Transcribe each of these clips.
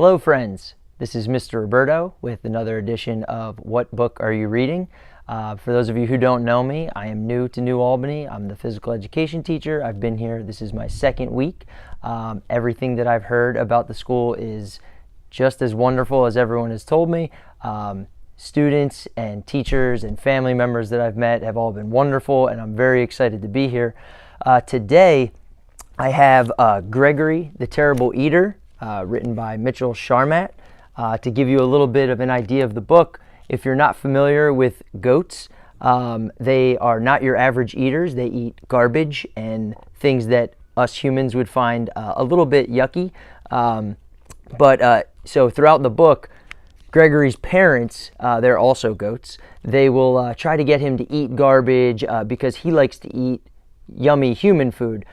Hello friends, this is Mr. Roberto with another edition of What Book Are You Reading? For those of you who don't know me, I am new to New Albany. I'm the physical education teacher. I've been here, this is my second week. Everything that I've heard about the school is just as wonderful as everyone has told me. Students and teachers and family members that I've met have all been wonderful, and I'm very excited to be here. Today I have Gregory, the Terrible Eater, written by Mitchell Sharmat. To give you a little bit of an idea of the book, if you're not familiar with goats, they are not your average eaters. They eat garbage and things that us humans would find a little bit yucky. So throughout the book, Gregory's parents, they're also goats. They will try to get him to eat garbage because he likes to eat yummy human food.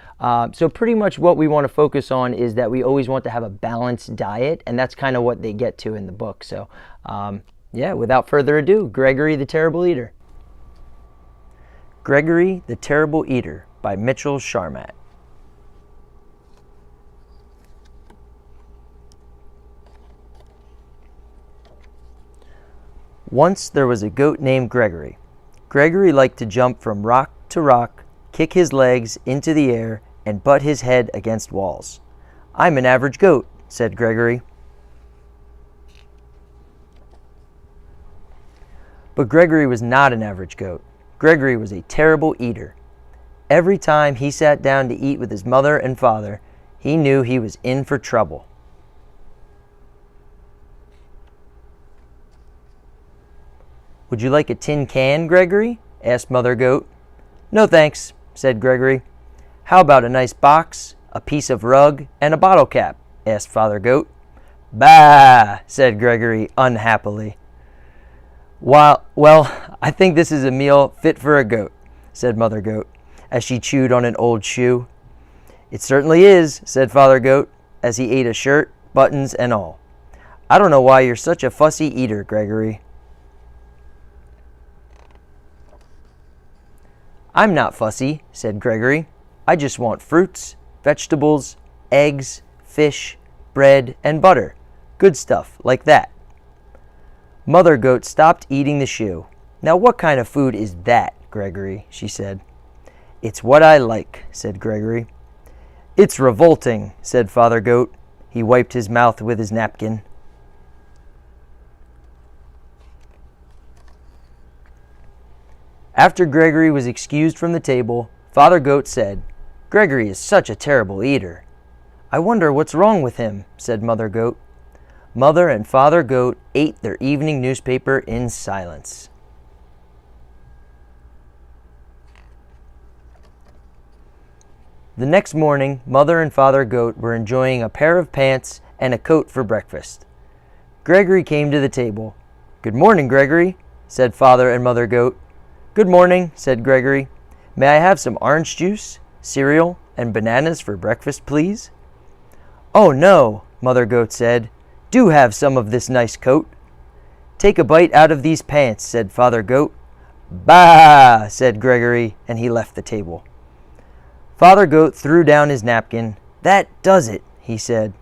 So pretty much what we want to focus on is that we always want to have a balanced diet, and that's kind of what they get to in the book. So yeah, without further ado, Gregory the Terrible Eater. Gregory the Terrible Eater by Mitchell Sharmat. Once there was a goat named Gregory. Gregory liked to jump from rock to rock, kick his legs into the air, and butt his head against walls. "I'm an average goat," said Gregory. But Gregory was not an average goat. Gregory was a terrible eater. Every time he sat down to eat with his mother and father, he knew he was in for trouble. "Would you like a tin can, Gregory?" asked Mother Goat. "No thanks," said Gregory. "How about a nice box, a piece of rug, and a bottle cap?" asked Father Goat. "Bah!" said Gregory unhappily. Well, I think this is a meal fit for a goat," said Mother Goat, as she chewed on an old shoe. "It certainly is," said Father Goat, as he ate a shirt, buttons, and all. "I don't know why you're such a fussy eater, Gregory." "I'm not fussy," said Gregory. "I just want fruits, vegetables, eggs, fish, bread, and butter. Good stuff, like that." Mother Goat stopped eating the shoe. "Now what kind of food is that, Gregory?" she said. "It's what I like," said Gregory. "It's revolting," said Father Goat. He wiped his mouth with his napkin. After Gregory was excused from the table, Father Goat said, "Gregory is such a terrible eater." "I wonder what's wrong with him," said Mother Goat. Mother and Father Goat ate their evening newspaper in silence. The next morning, Mother and Father Goat were enjoying a pair of pants and a coat for breakfast. Gregory came to the table. "Good morning, Gregory," said Father and Mother Goat. "Good morning," said Gregory. "May I have some orange juice, cereal, and bananas for breakfast, please?" "Oh no," Mother Goat said. "Do have some of this nice coat." "Take a bite out of these pants," said Father Goat. "Bah!" said Gregory, and he left the table. Father Goat threw down his napkin. "That does it," he said.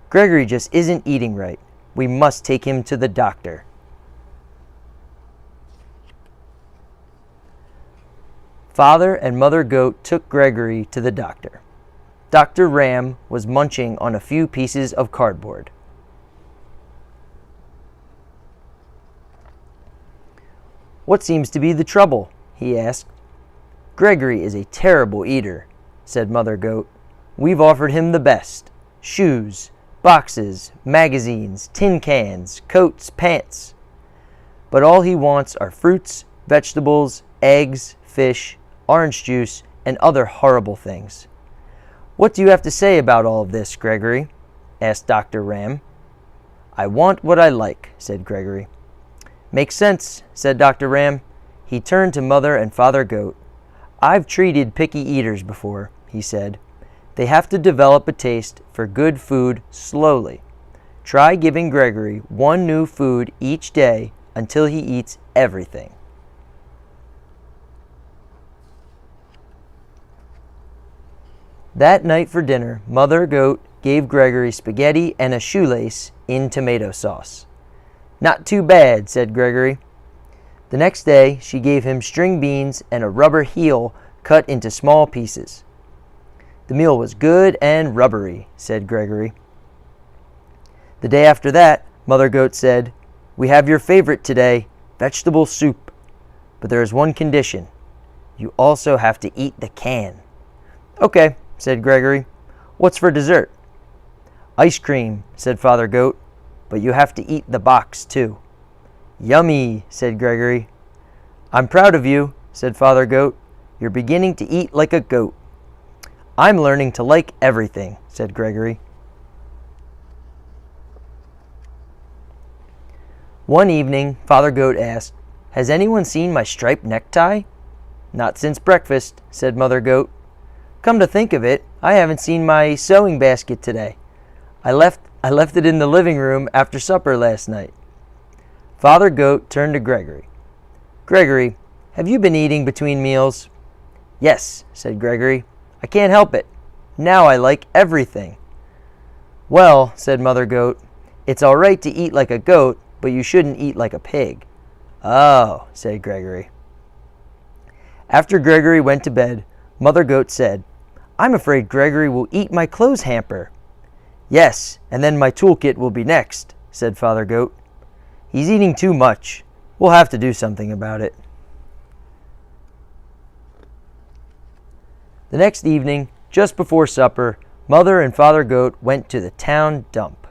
"Gregory just isn't eating right. We must take him to the doctor." Father and Mother Goat took Gregory to the doctor. Dr. Ram was munching on a few pieces of cardboard. "What seems to be the trouble?" he asked. "Gregory is a terrible eater," said Mother Goat. "We've offered him the best: shoes, boxes, magazines, tin cans, coats, pants. But all he wants are fruits, vegetables, eggs, fish, orange juice, and other horrible things." "What do you have to say about all of this, Gregory?" asked Dr. Ram. "I want what I like," said Gregory. "Makes sense," said Dr. Ram. He turned to Mother and Father Goat. "I've treated picky eaters before," he said. "They have to develop a taste for good food slowly. Try giving Gregory one new food each day until he eats everything." That night for dinner, Mother Goat gave Gregory spaghetti and a shoelace in tomato sauce. "Not too bad," said Gregory. The next day, she gave him string beans and a rubber heel cut into small pieces. "The meal was good and rubbery," said Gregory. The day after that, Mother Goat said, "We have your favorite today, vegetable soup. But there is one condition. You also have to eat the can." "Okay," said Gregory. "What's for dessert?" "Ice cream," said Father Goat, "but you have to eat the box too." "Yummy," said Gregory. "I'm proud of you," said Father Goat. "You're beginning to eat like a goat." "I'm learning to like everything," said Gregory. One evening, Father Goat asked, "Has anyone seen my striped necktie?" "Not since breakfast," said Mother Goat. "Come to think of it, I haven't seen my sewing basket today. I left it in the living room after supper last night." Father Goat turned to Gregory. "Gregory, have you been eating between meals?" "Yes," said Gregory. "I can't help it. Now I like everything." "Well," said Mother Goat, "it's all right to eat like a goat, but you shouldn't eat like a pig." "Oh," said Gregory. After Gregory went to bed, Mother Goat said, "I'm afraid Gregory will eat my clothes hamper." "Yes, and then my toolkit will be next," said Father Goat. "He's eating too much. We'll have to do something about it." The next evening, just before supper, Mother and Father Goat went to the town dump.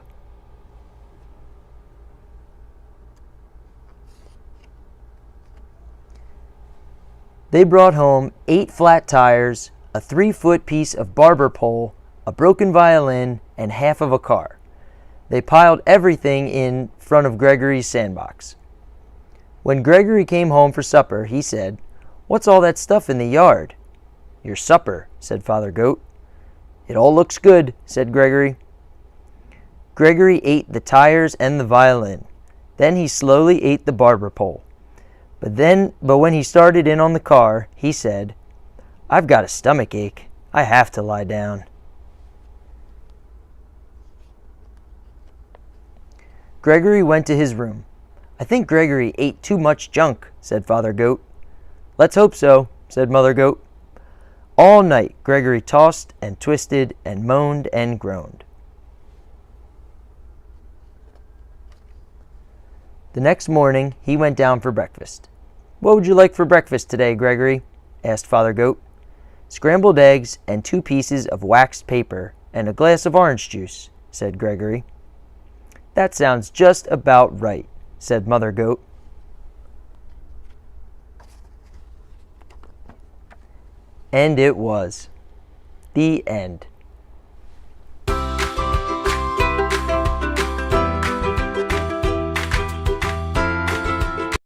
They brought home 8 flat tires, a 3-foot piece of barber pole, a broken violin, and half of a car. They piled everything in front of Gregory's sandbox. When Gregory came home for supper, he said, "What's all that stuff in the yard?" "Your supper," said Father Goat. "It all looks good," said Gregory. Gregory ate the tires and the violin. Then he slowly ate the barber pole. But when he started in on the car, he said, "I've got a stomach ache. I have to lie down." Gregory went to his room. "I think Gregory ate too much junk," said Father Goat. "Let's hope so," said Mother Goat. All night, Gregory tossed and twisted and moaned and groaned. The next morning, he went down for breakfast. "What would you like for breakfast today, Gregory?" asked Father Goat. "Scrambled eggs and 2 pieces of waxed paper and a glass of orange juice," said Gregory. "That sounds just about right," said Mother Goat. And it was. The end.